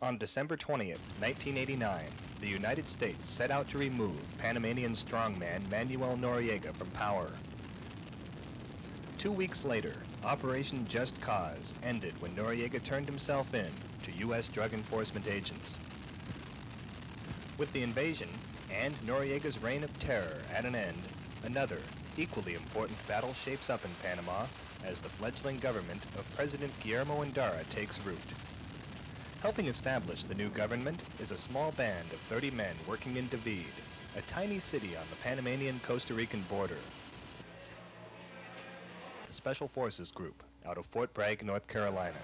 On December 20th, 1989, the United States set out to remove Panamanian strongman Manuel Noriega from power. 2 weeks later, Operation Just Cause ended when Noriega turned himself in to U.S. drug enforcement agents. With the invasion and Noriega's reign of terror at an end, another, equally important battle shapes up in Panama as the fledgling government of President Guillermo Endara takes root. Helping establish the new government is a small band of 30 men working in David, a tiny city on the Panamanian-Costa Rican border. The Special Forces Group out of Fort Bragg, North Carolina.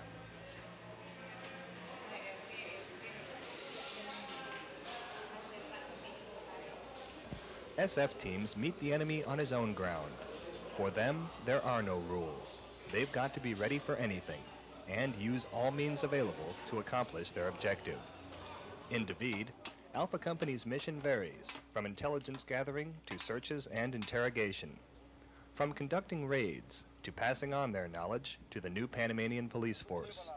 SF teams meet the enemy on his own ground. For them, there are no rules. They've got to be ready for anything and use all means available to accomplish their objective. In David, Alpha Company's mission varies from intelligence gathering to searches and interrogation, from conducting raids to passing on their knowledge to the new Panamanian police force.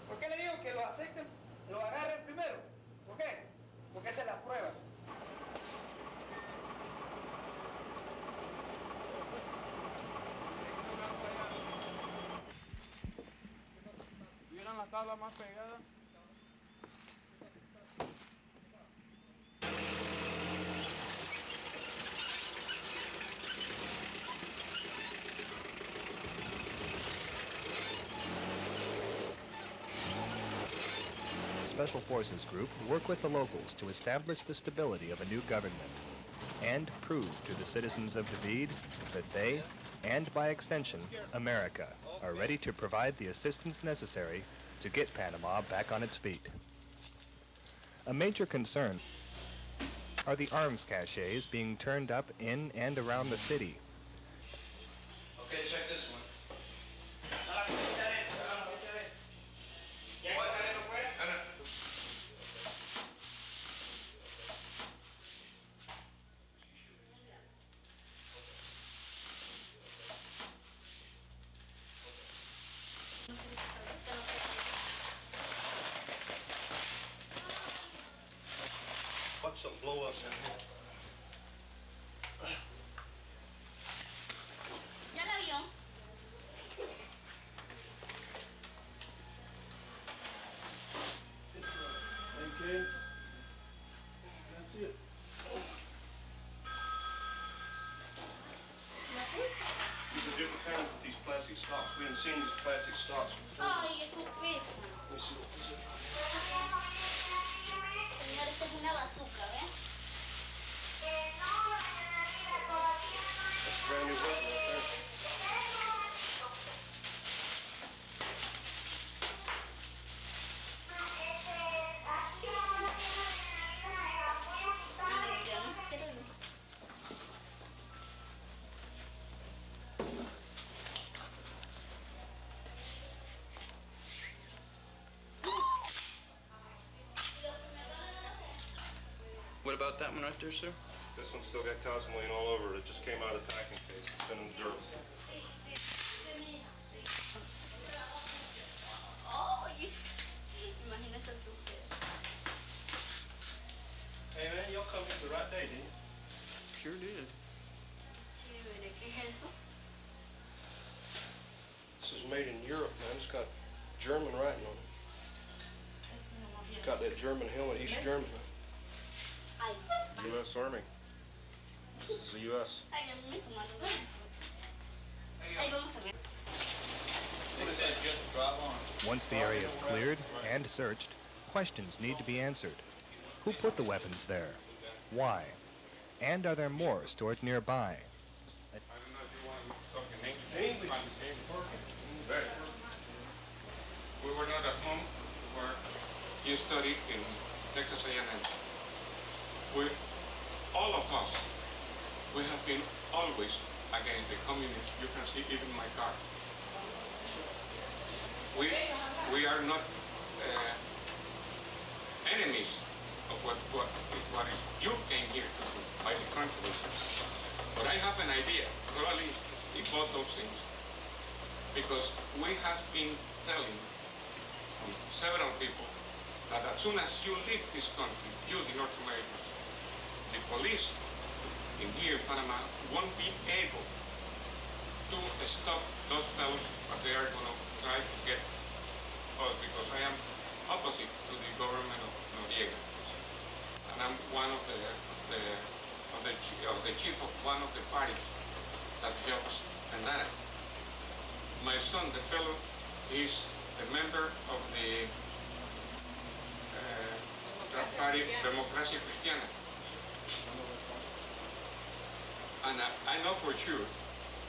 ¿Por qué le digo que lo acepten, lo agarren primero? ¿Por qué? Porque esa es la prueba. ¿Tuvieran la tabla más pegada? Special Forces Group work with the locals to establish the stability of a new government and prove to the citizens of David that they, and by extension, America, are ready to provide the assistance necessary to get Panama back on its feet. A major concern are the arms caches being turned up in and around the city. Okay, check this one. What's some blow-ups in here? ¿Ya la vio? Okay. That's it. These are different kinds of these plastic stocks. We haven't seen these plastic stocks before. Ay, esto pesa. Let me see what this is. Señor, esto es una bazooka, ¿ves? That's a brand new weapon right there. What about that one right there, sir? This one's still got cosmoline all over it. It just came out of the packing case. It's been in the dirt. Ay, imagínese ustedes. Hey man, y'all come here the right day, didn't you? Sure did. Chévere, ¿qué es eso? This is made in Europe, man. It's got German writing on it. It's got that German helmet, East German. Ay. U.S. Army. This is the U.S. Ay, a mí me tomaron. Ay, vamos a ver. Once the area is cleared and searched, questions need to be answered. Who put the weapons there? Why? And are there more stored nearby? I don't know if you want to talk in English. We were not at home where you studied in Texas A&M. we, all of us, we have been always against the communists. You can see even my car. We are not enemies of what is you came here to do by the controversy. But I have an idea, probably about those things, because we have been telling from several people that as soon as you leave this country, you, the North Americans, the police in here in Panama won't be able to stop those fellows, but they are going to try to get us, because I am opposite to the government of Noriega, and I'm one of the chief of one of the parties that helps Panama. My son, the fellow, is a member of the party Democracia Cristiana. And I know for sure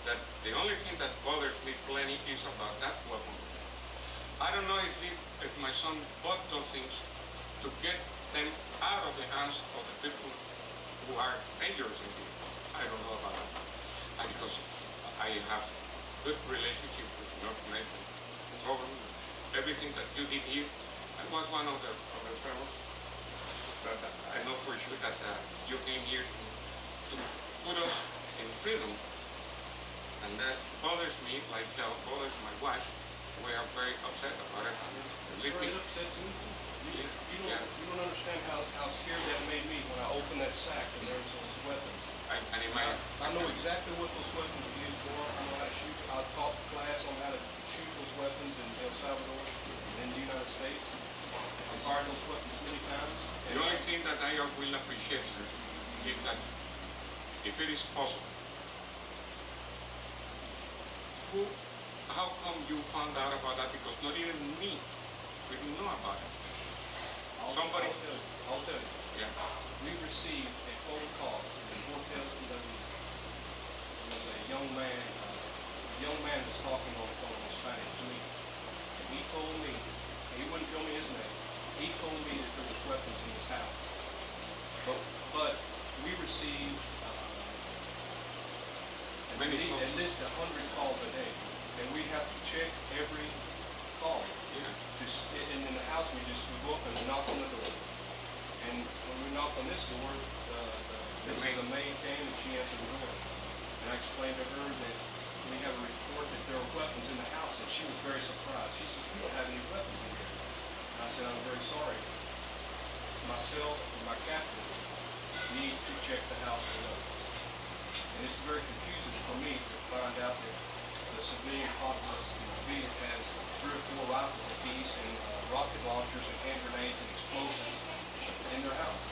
that the only thing that bothers me plenty is about that weapon. I don't know if my son bought those things to get them out of the hands of the people who are dangerous in here. I don't know about that. And because I have good relationship with the North American government, everything that you did here, I was one of the fellows. But I know for sure that you came here to put us in freedom, and that bothers me, like bothers my wife. We are very upset about it. It's very upset too. You don't understand how scared that made me when I opened that sack and there was those weapons. I know exactly what those weapons are used for. I know how to shoot. I taught the class on how to shoot those weapons in El Salvador and in the United States. I fired those weapons many times. The only thing that I will appreciate, sir, is that if it is possible, how come you found out about that? Because not even me, we didn't know about it. Somebody. I'll tell you. Yeah. We received a phone call in Hotel W. There was a young man was talking on the phone in Spanish to me. And he told me, he wouldn't tell me his name, he told me that there was weapons in his house. But we received at least 100 calls a day. And we have to check every call. Yeah. And in the house we go up and knock on the door. And when we knock on this door, this is the maid came and she answered the door. And I explained to her that we have a report that there are weapons in the house, and she was very surprised. She said, "We don't have any weapons in here." And I said, "I'm very sorry. Myself and my captain need to check the house for weapons." And it's very confusing for me to find out that the civilian populace in the village has 3 or 4 rifles apiece and rocket launchers and hand grenades and explosives in their house.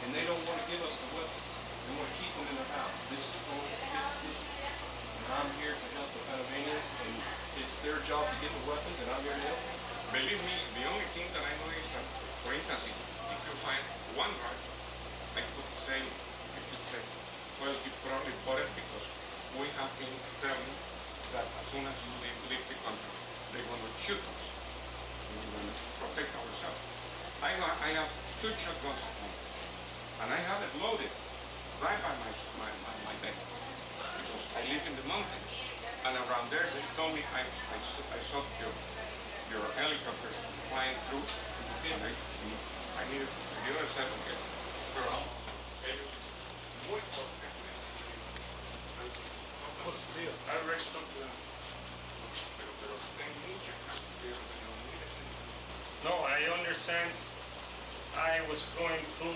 And they don't want to give us the weapons. They want to keep them in their house. This is and I'm here to help the Panamanians, and it's their job to get the weapons, and I'm here to help them. Believe me, the only thing that I know is that, for instance, if you find one rifle, I could say, well, you probably bought it because we have been telling that as soon as you leave the country, they're going to shoot us. We're going to protect ourselves. I have 2 shotguns at home, and I have it loaded right by my bed, because I live in the mountains. And around there, they told me I saw your helicopter flying through, and I needed the other side of it. What's the deal? I raised something. No, I understand. I was going to,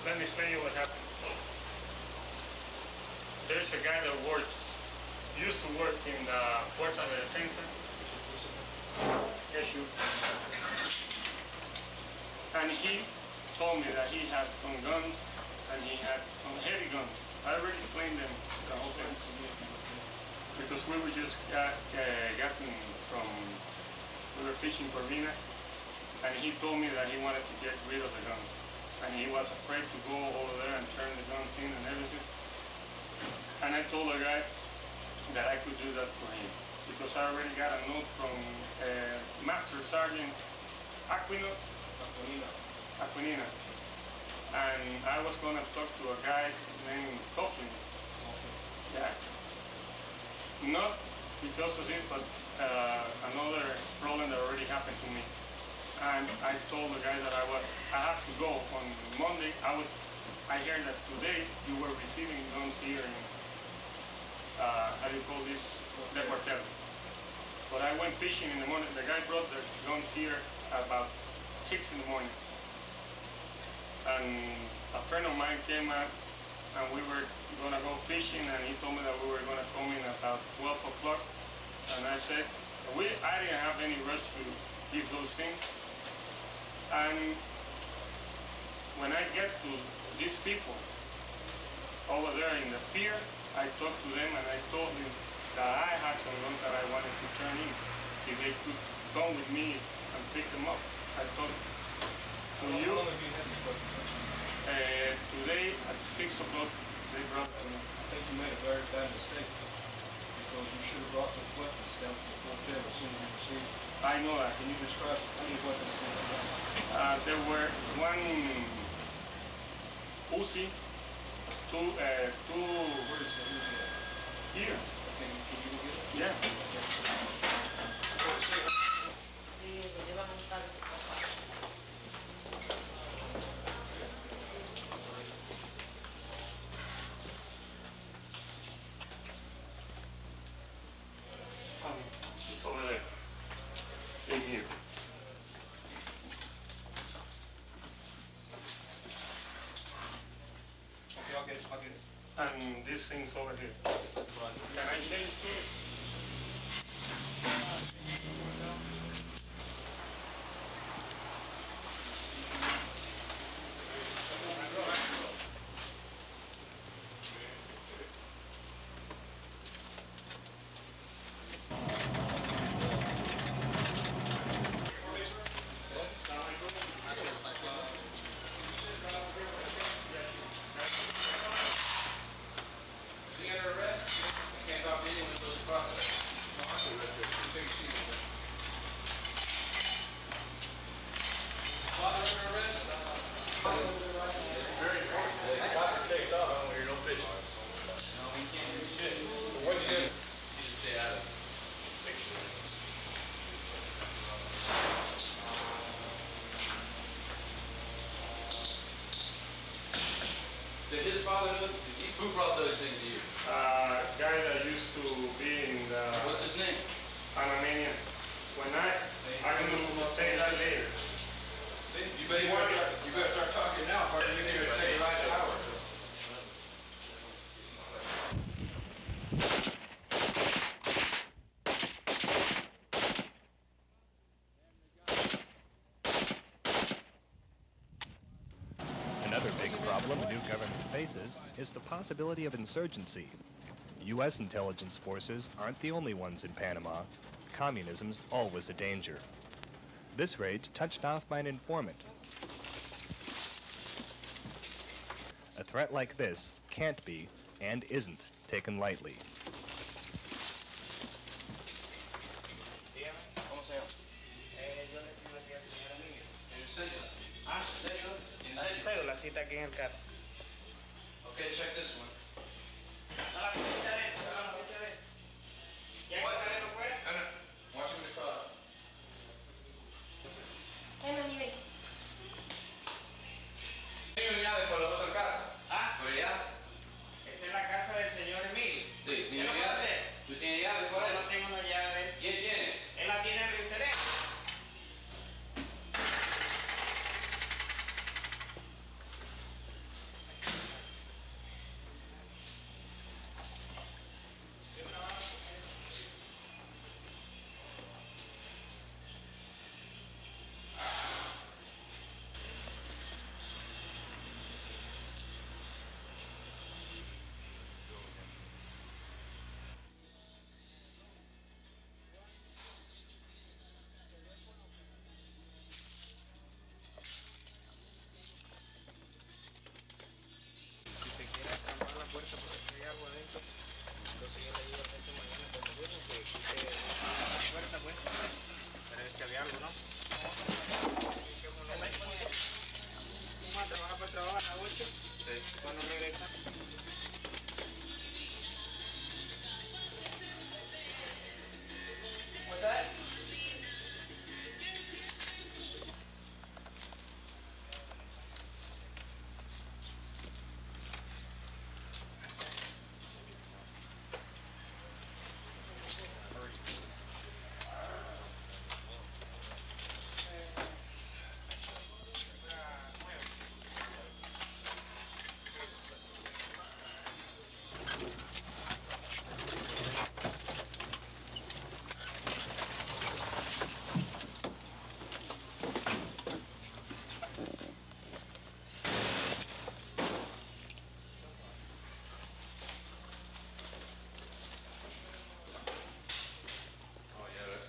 let me explain you what happened. There's a guy that used to work in the Fuerza de Defensa. Yes, you. And he told me that he had some guns and he had some heavy guns. I already explained them the whole thing. Because we were just gotten from, we were fishing for Corvina, and he told me that he wanted to get rid of the guns. And he was afraid to go over there and turn the guns in and everything. And I told the guy that I could do that for him. Because I already got a note from Master Sergeant Aquino. and I was gonna talk to a guy named Coughlin. Yeah. Not because of it, but another problem that already happened to me. And I told the guy that I have to go on Monday. I heard that today you were receiving guns here in, how do you call this, the cuartel. But I went fishing in the morning. The guy brought the guns here about 6 in the morning. And a friend of mine came out and we were gonna go fishing, and he told me that we were gonna come in about 12 o'clock. And I said, I didn't have any rush to give those things. And when I get to these people over there in the pier, I talked to them and I told them that I had some guns that I wanted to turn in. If they could come with me and pick them up. I thought, to you, today at 6 o'clock, they brought them. I think you made a very bad mistake, because you should have brought those weapons down to the hotel as soon as you received them. I know that. Can you describe how many weapons you had? There were one Uzi, two, Where is the Uzi at? here. Can you go get it? Yeah. It's over there. In here. Okay, I'll get it. And this thing's over here. Can I change to it? Did his father know? Who brought those things to you? Guy that used to be in the What's his name? Panamanian. When I can say that later. You better start talking now, partner. You need to take a ride to Howard. Another big problem the new government faces is the possibility of insurgency. U.S. intelligence forces aren't the only ones in Panama. Communism's always a danger. This raid's touched off by an informant. A threat like this can't be, and isn't, taken lightly. La cita aquí en el carro. Okay, check this one. Watch him in the car. ¿Tiene llave por la otra casa? Ah, ¿Por allá? esa es la casa del señor Emilio. Sí, ¿Qué ¿tiene lo puede llave? hacer? ¿Tú tienes llave por Yo él? no tengo la llave. ¿Quién tiene? Él la tiene en el cerebro. Si había algo, ¿no? ¿Cómo trabajar para trabajar? What's that?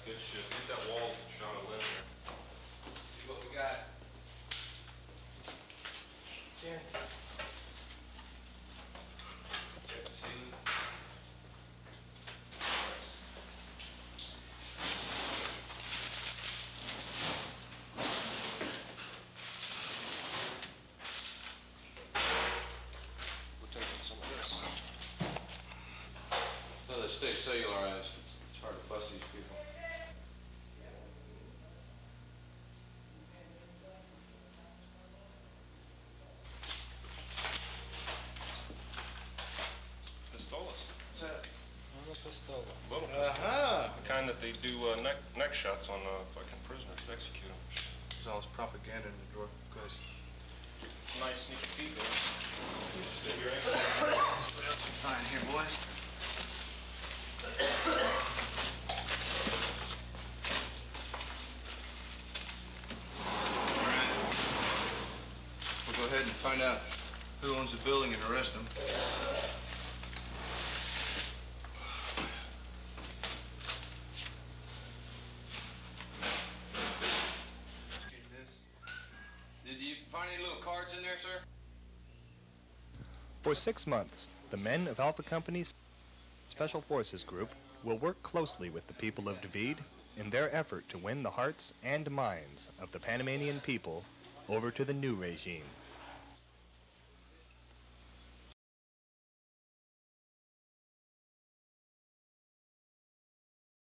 Good shit. Get that wall shot of lint there. See what we got. Here. Check the ceiling. We're taking some of this. No, they stay cellularized. It's hard to bust these people. Pistolas. What's that? Little pistols. Uh-huh. The kind that they do neck shots on fucking prisoners, execute them. There's all this propaganda in the drawer. Guys. Nice sneak peek there. Fine here, boys. All right. We'll go ahead and find out who owns the building and arrest them. Did you find any little cards in there, sir? For 6 months, the men of Alpha Company's Special Forces Group will work closely with the people of David in their effort to win the hearts and minds of the Panamanian people over to the new regime.